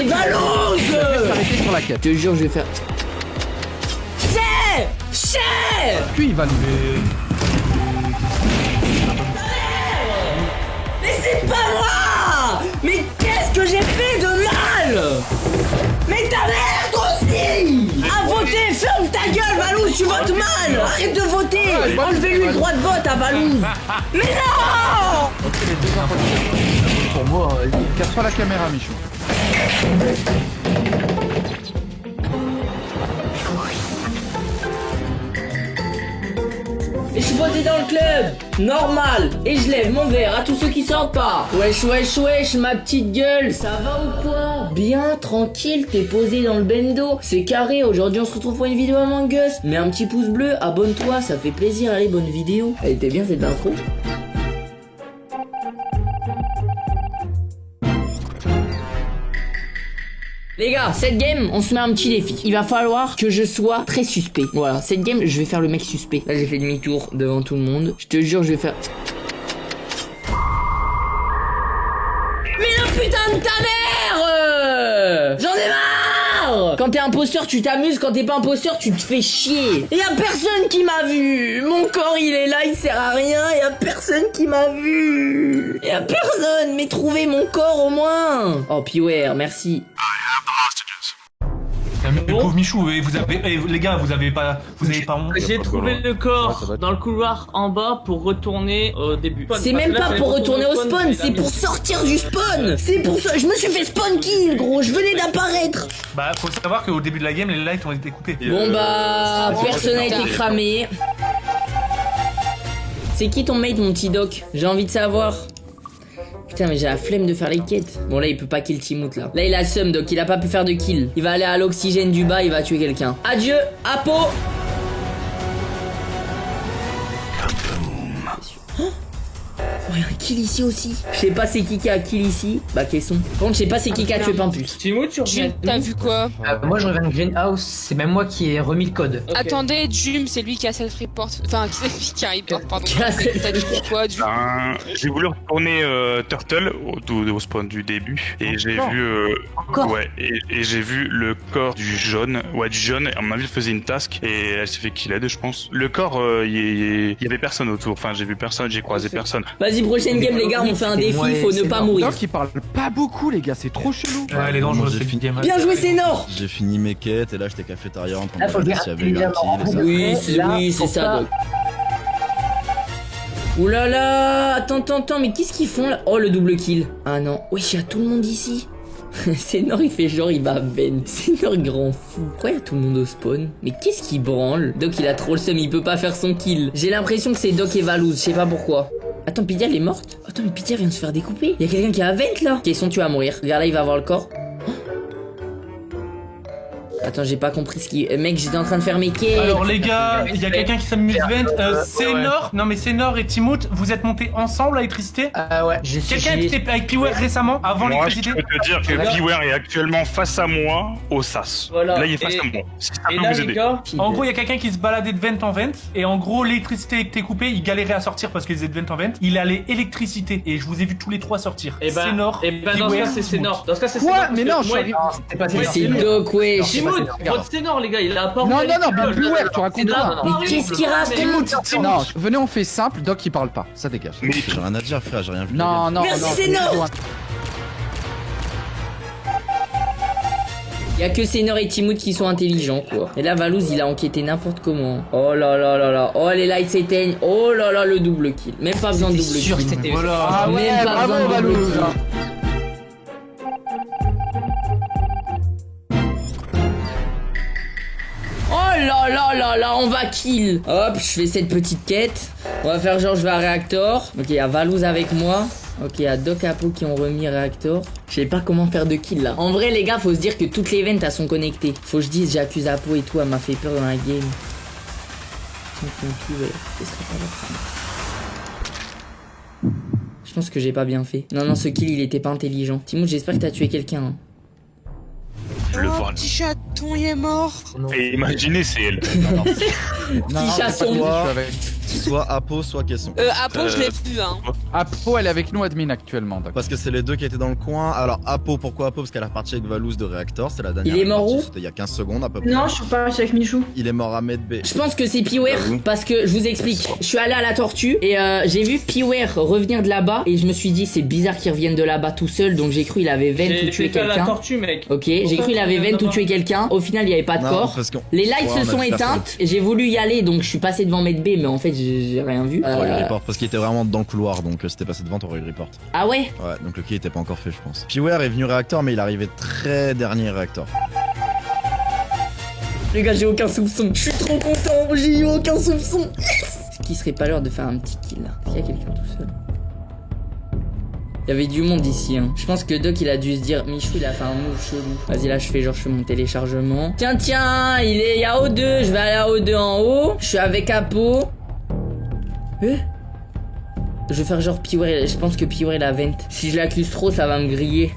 Et Valouz! Je vais s'arrêter sur la quête. Je te jure, je vais faire... Chais! Puis il va nous... Mais c'est pas moi! Mais qu'est-ce que j'ai fait de mal? Mais ta mère aussi! À voter, ferme ta gueule, Valouz, tu votes mal! Arrête de voter! Enlevez-lui le droit de vote à Valouz! Mais non! Pour moi, casse pas la caméra, Michou. Et je suis posé dans le club, normal, et je lève mon verre à tous ceux qui sortent pas. Wesh, wesh, wesh, ma petite gueule, ça va ou quoi? Bien, tranquille, t'es posé dans le bendo, c'est carré, aujourd'hui on se retrouve pour une vidéo Among Us. Mets un petit pouce bleu, abonne-toi, ça fait plaisir, allez, bonne vidéo. Elle était bien cette intro. Les gars, cette game, on se met un petit défi. Il va falloir que je sois très suspect. Voilà, cette game, je vais faire le mec suspect. Là, j'ai fait demi-tour devant tout le monde. Je te jure, je vais faire... Mais la putain de ta mère! J'en ai marre! Quand t'es imposteur, tu t'amuses. Quand t'es pas imposteur, tu te fais chier. Et y'a personne qui m'a vu. Mon corps, il est là, il sert à rien. Y'a personne qui m'a vu. Y'a personne. Mais trouvez mon corps au moins. Oh, Piware, merci. Mais pauvre Michou, vous avez, les gars, vous avez pas honte. J'ai trouvé le corps dans le couloir en bas pour retourner au début. C'est même pas pour retourner au spawn, c'est pour sortir du spawn. C'est pour ça, je me suis fait spawn kill, gros, je venais d'apparaître. Bah, faut savoir qu'au début de la game, les lights ont été coupés. Bon bah, personne n'a été cramé. C'est qui ton mate, mon petit doc? J'ai envie de savoir. Putain, mais j'ai la flemme de faire les quêtes. Bon, là, il peut pas kill Timout, là. Là, il a seum, donc il a pas pu faire de kill. Il va aller à l'oxygène du bas, il va tuer quelqu'un. Adieu, Apo. Oh, y'a un kill ici aussi. Je sais pas c'est qui a kill ici. Bah, Caisson. Par contre, je sais pas c'est qui a tué Pimpus. Timo, tu reviens. T'as vu quoi? Moi je reviens de Greenhouse, c'est même moi qui ai remis le code. Okay. Attendez, Jum, c'est lui qui a self-report. Enfin, c'est lui qui a report, pardon. T'as dit quoi, Jum? J'ai voulu retourner Turtle au spawn du début et j'ai vu et j'ai vu le corps du jaune. Ouais, du jaune. À mon avis, il faisait une task et elle s'est fait kill je pense. Le corps, il y avait personne autour. Enfin, j'ai vu personne, j'ai croisé personne. Vas-y, prochaine game, les gars, on fait un défi, faut ne pas mourir. Doc, il parle pas beaucoup, les gars, c'est trop chelou. Ouais, elle est dangereuse, c'est une game. Bien joué, Sénor. J'ai fini mes quêtes et là j'étais cafétéria en train de Là, faut regarder s'il y avait eu un kill. Oui, c'est ça, Doc. Oulala, attends, mais qu'est-ce qu'ils font là? Oh, le double kill. Ah non, oui, il y a tout le monde ici. Sénor, il fait genre, il va Ben. Sénor, grand fou. Pourquoi il y a tout le monde au spawn? Mais qu'est-ce qu'il branle? Doc, il a trop le seum, il peut pas faire son kill. J'ai l'impression que c'est Doc et Valouz, je sais pas pourquoi. Attends, Pidia, elle est morte? Attends, mais Pidia vient de se faire découper. Y'a quelqu'un qui a vent là. Question, tu vas mourir. Regarde là, il va avoir le corps. Attends, j'ai pas compris ce qui... Mec, j'étais en train de faire mes quêtes. Alors les gars, il y a quelqu'un qui s'amuse vent. Sénor, non mais Sénor et Timout, vous êtes montés ensemble à l'électricité? Ouais. Quelqu'un était avec Piware récemment, avant Moi, je l'électricité? peux te dire que Piware est actuellement face à moi au SAS. Voilà. Là, il est face à moi. Si ça Et peut là, vous les aider. gars, En gros, il y a quelqu'un qui se baladait de vent en vent, et en gros, l'électricité était coupée, il galérait à sortir parce qu'il faisait de vent en vent. Il allait électricité, et je vous ai vu tous les trois sortir. Sénor, dans ce cas, c'est Sénor. Dans ce cas, c'est Sénor. Quoi? Mais non, je suis arrivé. C'était pas Mais c'est Doc, wesh. Timout, votre Sénor, les gars, il a pas. Non, bien plus, ouais, tu racontes quoi? Mais qu'est-ce qu'il raconte? Non, venez, on fait simple, Doc, il parle pas, ça dégage. Mais J'ai rien à dire, frère, j'ai rien vu. Non, Merci, Sénor. Y'a que Sénor et Timout qui sont intelligents, quoi. Et là, Valouz, il a enquêté n'importe comment. Oh là là là là. Oh, les lights s'éteignent. Oh là là, le double kill. Même pas besoin de double kill. Voilà. Ah ouais, Même pas bravo, besoin de double Valouz. kill. Oh là là là là, on va kill. Hop, je fais cette petite quête. On va faire genre je vais à réacteur. Ok, il y a Valouz avec moi. Ok, il y a Doc Apo qui ont remis réacteur. Je sais pas comment faire de kill là. En vrai les gars, faut se dire que toutes les ventes elles sont connectées. Faut que je dise j'accuse Apo et tout, elle m'a fait peur dans la game. Je pense que j'ai pas bien fait. Non, ce kill il était pas intelligent. Timout, j'espère que t'as tué quelqu'un. Hein. Je le vois. Petit chaton, il est mort. Et imaginez, c'est elle. Non, Petit chasson. soit Apo, soit Caisson. Apo, je l'ai vu, hein. Apo, elle est avec nous admin actuellement. D'accord. Parce que c'est les deux qui étaient dans le coin. Alors Apo, pourquoi Apo? Parce qu'elle est repartie avec Valouz de Reactor, c'est la dernière. Il est mort où? C'était il y a 15 secondes à peu près. Non, je suis pas partie avec Michou. Il est mort à Medbay. Je pense que c'est Piware parce que je vous explique. Je suis allé à la tortue et j'ai vu Piware revenir de là-bas et je me suis dit c'est bizarre qu'il revienne de là-bas tout seul, donc j'ai cru il avait vent ou tué J'ai fait la quelqu'un. tortue, mec. Ok, j'ai cru il avait vent ou tué quelqu'un. Au final, il y avait pas de Non, corps. parce qu'on- Les lights Ouais, se on sont a vu éteintes. J'ai voulu y aller, donc je suis passé devant Medbay, mais en fait j'ai rien vu. T'aurais report parce qu'il était vraiment dans le couloir, donc c'était passé devant, t'aurais eu report. Ah ouais. Ouais, donc le kill était pas encore fait, je pense. Piware est venu Reactor, mais il arrivait très dernier Reactor. Les gars, j'ai aucun soupçon. Je suis trop content. J'ai eu aucun soupçon. Yes. Est-ce qu'il serait pas l'heure de faire un petit kill là? Il y a quelqu'un tout seul. Il y avait du monde ici, hein. Je pense que Doc il a dû se dire Michou il a fait un move chelou. Vas-y là je fais mon téléchargement. Tiens, il y a O2, je vais aller à O2 en haut. Je suis avec Apo. Je vais faire genre Piware, je pense que Piware il a vent. Si je l'accuse trop ça va me griller.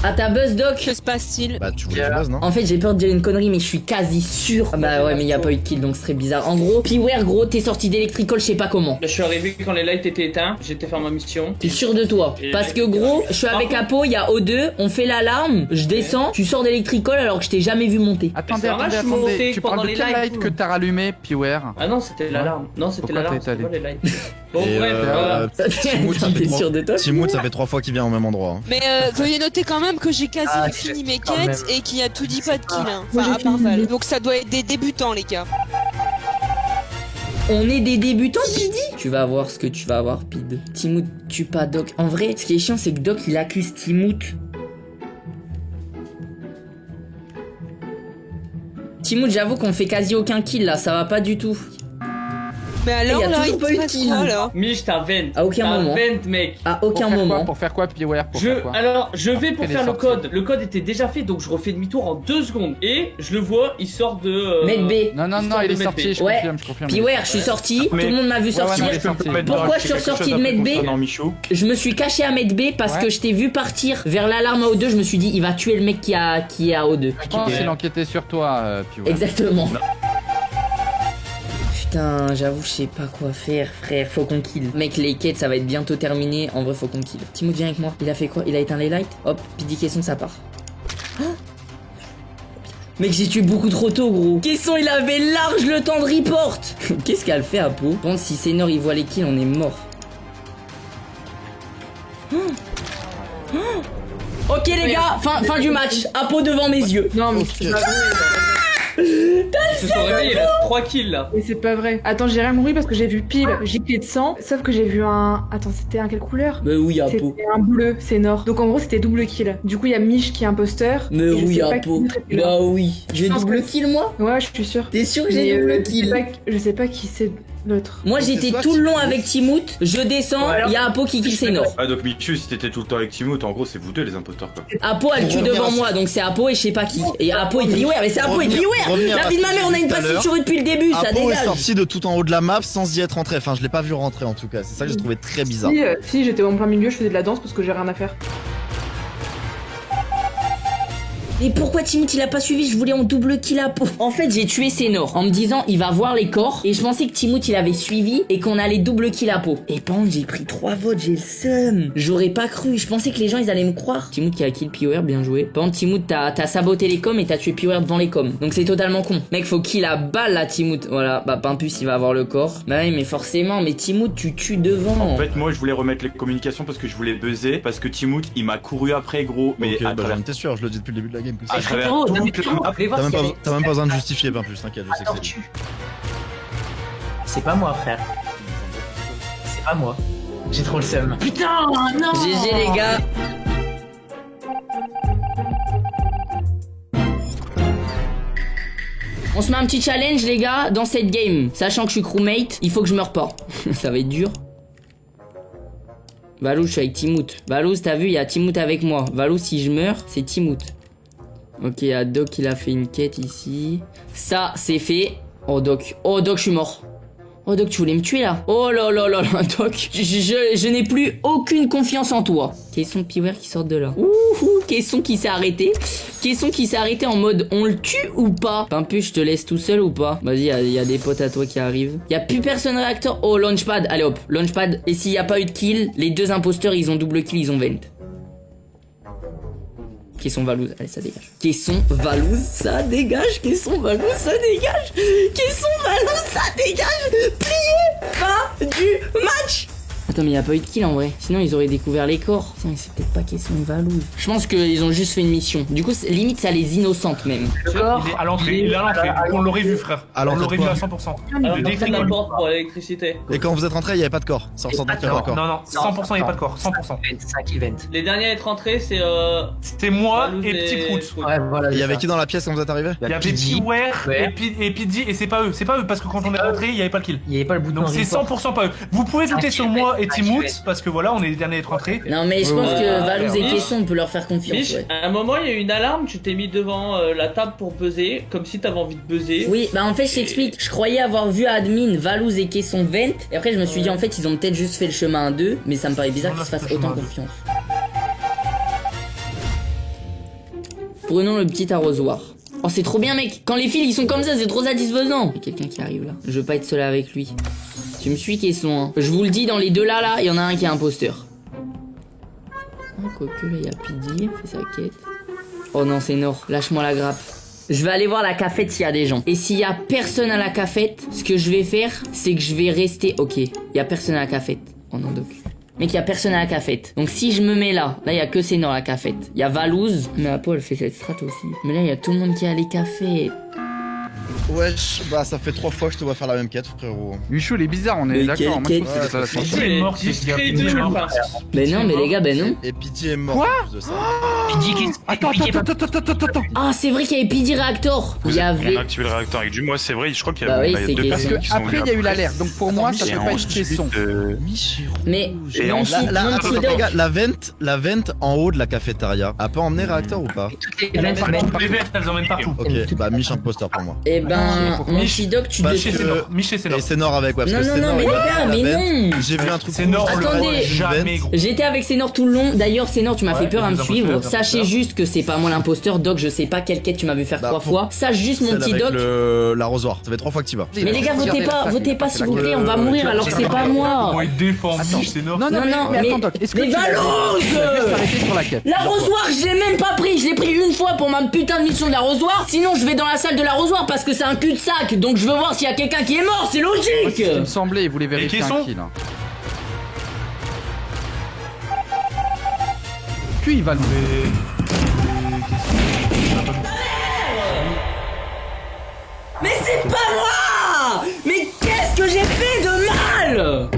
Ah t'as buzz Doc? Que se passe-t-il? Bah tu voulais du buzz, non? En fait j'ai peur de dire une connerie mais je suis quasi sûr. Ah bah ouais mais y a pas eu de kill donc c'est très bizarre. En gros, Piware gros t'es sorti d'électricole je sais pas comment. Là, je suis arrivé quand les lights étaient éteints. J'étais faire ma mission. T'es sûr de toi? Parce que gros, je suis avec Apo, il y a O2, on fait l'alarme, je descends, tu sors d'électricole alors que je t'ai jamais vu monter. Attendez, c'est vrai, attendez, je suis attendez. monté Tu pendant parles de les quel lights. light que t'as rallumé, Piware? Ah non, c'était l'alarme. Non, c'était Pourquoi l'alarme. t'es allé C'était pas les lights. Bon, Et bref, voilà. Timout, ça fait T'es trois- sûr de toi? Timout, ça fait 3 fois qu'il vient au même endroit. hein. Mais veuillez noter quand même que j'ai quasi fini mes quand quêtes même. et qu'il y a tout dit pas de kill, hein. Moi, Enfin, j'ai à part fini. Val. Donc ça doit être des débutants, les gars. On est des débutants, Pidi? Tu vas voir ce que tu vas avoir, Pid. Timout tue pas Doc. En vrai, ce qui est chiant, c'est que Doc il accuse Timout. Timout, j'avoue qu'on fait quasi aucun kill là, ça va pas du tout. Mais alors, y a là, toujours il pas se eu de passe kill. quoi, là? Mich, t'as vent. À aucun T'as moment. vent, mec. À aucun moment. Pour faire quoi, Piware? Pour faire quoi? Alors, je vais pour Fais faire les le sorties. code. Le code était déjà fait, donc je refais demi-tour en 2 secondes. Et je le vois, il sort de. Medbay. Non, non, non, Histoire il de est sorti, mettre je Ouais. confirme, je confirme. Piware, je suis sorti, tout le monde m'a vu sortir. non, il est sorti. Pourquoi je suis ressorti de Medbay? Je me suis caché à Medbay parce Ouais. que je t'ai vu partir vers l'alarme à O2, je me suis dit il va tuer le mec qui est à O2. Je pense qu'il enquêtait sur toi, Piware. Exactement. Putain, j'avoue, je sais pas quoi faire, frère. Faut qu'on kill. Mec, les quêtes, ça va être bientôt terminé. En vrai, faut qu'on kill. Timout, viens avec moi. Il a fait quoi? Il a éteint les lights. Hop, Pidi Caisson, ça part. Oh mec, j'ai tué beaucoup trop tôt, gros. Caisson, il avait large le temps de report. Qu'est-ce qu'elle fait, Apo? Bon, si Sénor, il voit les kills, on est mort. Ok, les gars, fin du match. Apo devant mes yeux. Non, mais c'est pas vrai. Ils se sont réveillés, il a 3 kills là. Mais c'est pas vrai. Attends, j'ai rien mouru parce que j'ai vu pile gilet de sang. Sauf que j'ai vu un. Attends, c'était un quelle couleur? Mais oui, Apo. C'était un bleu, c'est Nord. Donc en gros, c'était double kill. Du coup, il y a Mich qui est imposteur. Mais et je oui, sais pas Apo. qui était là. Bah oui. J'ai Je pense double que- kill, moi? Ouais, je suis sûre. T'es sûr que Mais, j'ai double je sais kill? pas- Je sais pas qui c'est l'autre. Moi Donc, j'étais c'est soit tout le long Timout. avec Timout, je descends, il y a Apo qui kill Sénor. Ah donc Michu, si t'étais tout le temps avec Timout, en gros c'est vous deux les imposteurs quoi. Apo elle tue devant moi donc c'est Apo et je sais pas qui. Et Apo et Piware, mais c'est Apo et Revenir- Piware. revenir La à vie de ce ma que mère, on a j'ai une dit tout à passive l'heure. sur eux depuis le début, ça Apo est dégage. sorti de tout en haut de la map sans y être rentré. Enfin, je l'ai pas vu rentrer en tout cas. C'est ça que j'ai trouvé très bizarre. Si, j'étais en plein milieu, je faisais de la danse parce que j'ai rien à faire. Et pourquoi Timout il a pas suivi? Je voulais en double kill Apo. En fait j'ai tué Sénor en me disant il va voir les corps. Et je pensais que Timout il avait suivi et qu'on allait double kill Apo. Et par contre j'ai pris 3 votes, j'ai le seum. J'aurais pas cru, je pensais que les gens ils allaient me croire. Timout qui a kill Piware, bien joué. Par contre Timout t'as saboté les coms et t'as tué Piware devant les coms. Donc c'est totalement con. Mec faut kill la balle là Timout. Voilà, bah Pimpus il va avoir le corps. Bah oui mais forcément, mais Timout tu tues devant. En fait moi je voulais remettre les communications parce que je voulais buzzer, parce que Timout il m'a couru après gros, mais Ok, à bah travers... j'en étais sûr, je le dis depuis le début de la game. que À ça. travers Frérot, toute non, mais la comment map. allez voir T'as même, s'il y pas, avait- t'as même pas besoin de justifier, pas plus, t'inquiète, je sais que c'est lui. Tortue. C'est pas moi, frère. C'est pas moi. J'ai trop le seum. Putain, non. GG les gars. On se met un petit challenge les gars dans cette game. Sachant que je suis crewmate, il faut que je meure pas. Ça va être dur. Valou, je suis avec Timout. Valou, t'as vu, il y a Timout avec moi. Valou, si je meurs, c'est Timout. Ok, il y a Doc, il a fait une quête ici. Ça, c'est fait. Oh Doc, je suis mort. Oh Doc, tu voulais me tuer là? Oh là là là là, Doc. Je n'ai plus aucune confiance en toi. Caisson Piware qui sort de là. Ouh, Caisson qui s'est arrêté. Caisson qui s'est arrêté en mode on le tue ou pas? Pimpuche, je te laisse tout seul ou pas? Vas-y, y a des potes à toi qui arrivent. Y a plus personne réacteur. Oh, Launchpad, allez hop, Launchpad. Et s'il y a pas eu de kill, les deux imposteurs ils ont double kill, ils ont 20. Caisson Valouz, allez ça dégage. Caisson Valouz, ça dégage. Caisson Valouz, ça dégage. Caisson Valouz, ça dégage. Plié, fin du match. Attends, mais y a pas eu de kill en vrai. Sinon ils auraient découvert les corps. Tiens, c'est peut-être pas Caisson Valouz. Je pense qu'ils ont juste fait une mission. Du coup, limite ça les innocente même. Il est à l'entrée, il est à l'entrée. On l'aurait vu, frère. Alors, on l'aurait vu à faites 100%. Alors, Le on défi la colle. porte pour l'électricité. Et quand vous êtes rentré, il y avait pas de corps. Sans sentir qu'il y avait pas de corps. Non, non, 100% il n'y a pas de corps. 100%. 5 events. Les derniers à être rentrés, c'est C'était moi Valouz et Petit Foot. Ouais, voilà. Il y avait qui dans la pièce quand vous êtes arrivé? Il y avait Beware et Pidgey et c'est pas eux. C'est pas eux parce que quand on est rentré, il n'y avait pas le kill. Il y avait pas le bouton. Donc c'est 100% pas eux. Vous pouvez douter sur moi et Timout parce que voilà, on est les derniers à être rentrés. Non, mais je pense que Valouz et Mich, Caisson, on peut leur faire confiance. Mich, Ouais. à un moment, il y a eu une alarme, tu t'es mis devant la table pour buzzer, comme si t'avais envie de buzzer. Oui, bah en fait, je t'explique. Je croyais avoir vu admin, Valouz et Caisson vent. Et après, je me suis dit, en fait, ils ont peut-être juste fait le chemin à deux. Mais ça me paraît bizarre qu'ils se fassent autant confiance. Prenons le petit arrosoir. Oh, c'est trop bien, mec. Quand les fils ils sont comme ça, c'est trop satisfaisant. Il y a quelqu'un qui arrive là. Je veux pas être seul avec lui. Tu me suis, Caisson, hein. Je vous le dis, dans les deux là, il y en a un qui est imposteur. Oh, quoique, là, il y a Pidgey, fait sa quête. Oh non, c'est Nord. Lâche-moi la grappe. Je vais aller voir la cafette s'il y a des gens. Et s'il y a personne à la cafette, ce que je vais faire, c'est que je vais rester... Ok, il y a personne à la cafette. Oh non, doc. Mec, il y a personne à la cafette. Donc si je me mets là, il y a que Sénor à la cafette. Il y a Valouz, mais Apo elle fait cette strat aussi. Mais là, il y a tout le monde qui a les cafés. Wesh, bah ça fait 3 fois que je te vois faire la même quête, frérot. Michou, il est bizarre, on est Mais d'accord. Moi, je quelle pense que c'est ça la sortie. Pidgey est mort, Discret, c'est bien. discret, Pidgey est mort. enfin. Ben non, mais les gars, ben non. Et Pidgey est mort en plus de ça. Attends. Ah, c'est vrai qu'il y avait Pidgey Reactor. Il y On avait... a activé le réacteur avec du moi, c'est vrai, je crois qu'il y Bah a, oui, il y a c'est deux Caisson. personnes qui sont Après, il y a eu l'alerte, donc pour moi, ça Et peut pas être ensuite, Caisson. Mais... Et mon ensuite- petit- La, mon la, petit attends, doc. les gars, la vente en haut de la cafétéria a pas emmené réacteur ou pas? Les vertes, elles emmènent partout. Ok, bah Mich imposteur pour moi. Eh ben, mon Mich. petit doc, tu Parce te... que- Miché, c'est Et Nord. Sénor avec, ouais, parce Non, que non, Sénor, non, mais il les a gars, la mais vente. non. J'ai vu un truc Sénor, on le Attendez. voit jamais, gros. J'étais avec Sénor tout le long. D'ailleurs, Sénor, tu m'as fait peur à me les suivre. imposteurs, Sachez juste que c'est pas moi l'imposteur. Doc, je sais pas quelle quête tu m'avais fait Bah, 3 pour- fois. Sache juste, mon Celle petit avec doc. l'arrosoir. Ça fait 3 fois que tu y vas. Mais les gars, votez pas s'il vous plaît, on va mourir alors que c'est pas Comment moi. il défend Mich, c'est Nord. Non, Non, non, mais mais- attends, Doc, est-ce que mais tu l'as vu Valouz Tu l'as vu s'arrêter sur la quête. L'arrosoir, je l'ai même pas pris. Je l'ai pris une fois pour ma putain de mission de l'arrosoir. Sinon, je vais dans la salle de l'arrosoir parce que c'est un cul-de-sac. Donc, je veux voir s'il y a quelqu'un qui est mort. C'est logique. Il me semblait, il voulait vérifier Caisson un kill. Puis il va le... Mais c'est pas moi. Mais qu'est-ce que j'ai fait de mal?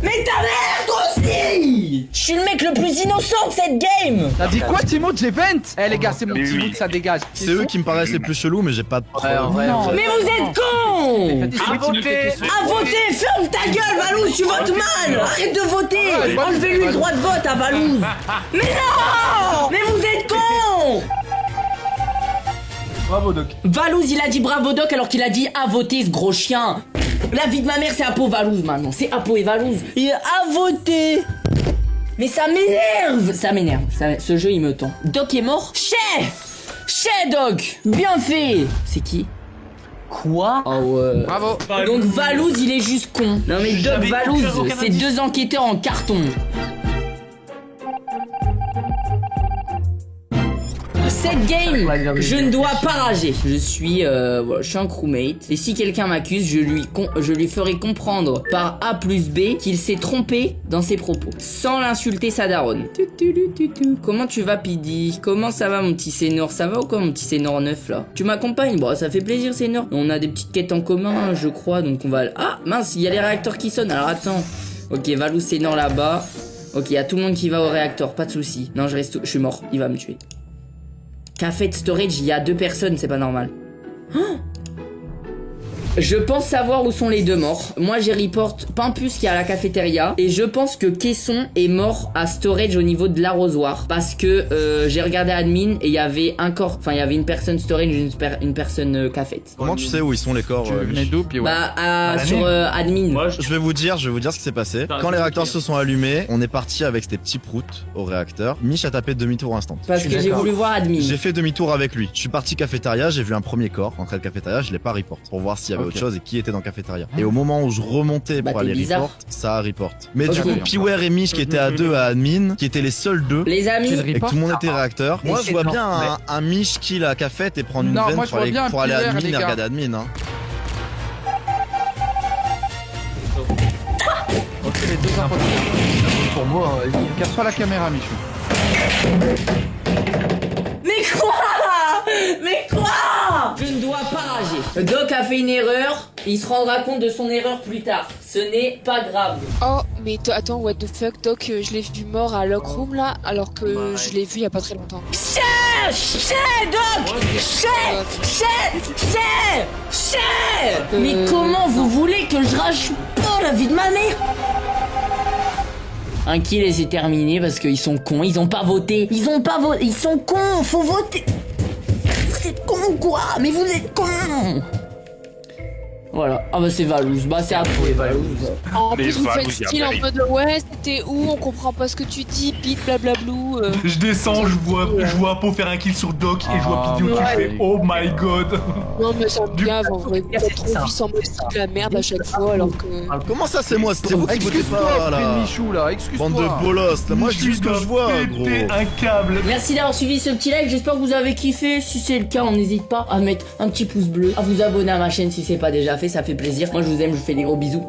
Mais ta mère, toi aussi. Je suis le mec le plus innocent de cette game. T'as dit quoi, Timoth? J'ai 20. Eh les gars, c'est mon Mais Timoth, oui. ça dégage. C'est eux qui me paraissent les plus chelous, mais j'ai pas de preuves. Non. Mais vous êtes cons. À voter. À voter, ferme ta gueule, Valouz, tu votes mal. Arrête de voter. Enlevez-lui le droit de vote à Valouz. Mais non. Mais vous êtes cons. Bravo, Doc. Valouz, il a dit bravo Doc alors qu'il a dit à voter, ce gros chien. La vie de ma mère, c'est Apo Valouz maintenant. C'est Apo et Valouz. Il a voté. Mais ça m'énerve. Ça m'énerve. Ce jeu, il me tend. Doc est mort. Chez Doc. Bien fait. C'est qui? Quoi? Oh ouais. Bravo. Donc Valouz, il est juste con. Non mais Doc, J'avais Valouz, aucun c'est indice. 2 enquêteurs en carton. Cette game, je ne dois pas rager. Je suis voilà, je suis un crewmate. Et si quelqu'un m'accuse, je lui ferai comprendre par A plus B qu'il s'est trompé dans ses propos. Sans l'insulter sa daronne. Comment tu vas, Pidi? Comment ça va, mon petit Sénor? Ça va ou quoi, mon petit Sénor 9 là? Tu m'accompagnes? Bon, ça fait plaisir, Sénor. On a des petites quêtes en commun, je crois, donc on va... Ah, mince, il y a les réacteurs qui sonnent. Alors attends. Ok, Valouz, Sénor là-bas. Ok, il y a tout le monde qui va au réacteur, pas de soucis. Non, je suis mort, il va me tuer. Café de storage, il y a 2 personnes, c'est pas normal. Oh, Je pense savoir où sont les deux morts. Moi j'ai report Pimpus qui est à la cafétéria. Et je pense que Caisson est mort à storage au niveau de l'arrosoir. Parce que j'ai regardé admin et il y avait un corps. Enfin il y avait une personne storage et une personne cafette. Comment tu sais où ils sont les corps Bah sur admin. Moi, je vais vous dire ce qui s'est passé. Quand les réacteurs se sont allumés, on est parti avec ces petits proutes au réacteur. Mich a tapé demi-tour instant. Parce que j'ai voulu voir admin. J'ai fait demi-tour avec lui. Je suis parti cafétéria, j'ai vu un premier corps entrer le cafétéria, je l'ai pas report pour voir s'il y avait autre chose et qui était dans le cafétéria. Et au moment où je remontais pour aller report, ça a report. Mais du coup, Piwer et Mich qui étaient à deux à admin, qui étaient les seuls deux. Les amis. Et que tout le monde était réacteur. Moi, je vois bien un Mich kill à cafette et prendre une veine pour aller à admin et regarder admin. Hein. Ok, les deux infos pour moi, il casse pas la caméra, Michou. Mais quoi? Mais quoi? Je ne dois pas rager. Doc a fait une erreur, il se rendra compte de son erreur plus tard. Ce n'est pas grave. Oh, mais attends, what the fuck, Doc, je l'ai vu mort à Lockroom là, alors que je l'ai vu il y a pas très longtemps. Doc! Mais comment vous voulez que je rage pas la vie de ma mère? Un kill et c'est terminé parce qu'ils sont cons, ils ont pas voté. Ils sont cons, faut voter. Vous êtes cons quoi? Mais vous êtes cons. Voilà, ah bah c'est Valouz, bah c'est à toi Valouz. En plus vous faites style en mode ouais c'était où, on comprend pas ce que tu dis, Pete blablablou. Je descends, je vois Apo faire un kill sur Doc et je vois Pete qui fait oh my god. Non mais ça me gave en vrai, vous êtes trop puissant de la merde à chaque fois alors que... Comment ça c'est moi? C'était vous qui votez pas là. Michou là, excuse-moi. Bande de bolos, là moi je dis ce que je vois gros. Un câble. Merci d'avoir suivi ce petit live, j'espère que vous avez kiffé. Si c'est le cas, on n'hésite pas à mettre un petit pouce bleu, à vous abonner à ma chaîne si c'est pas déjà fait, ça fait plaisir. Moi je vous aime, je vous fais des gros bisous.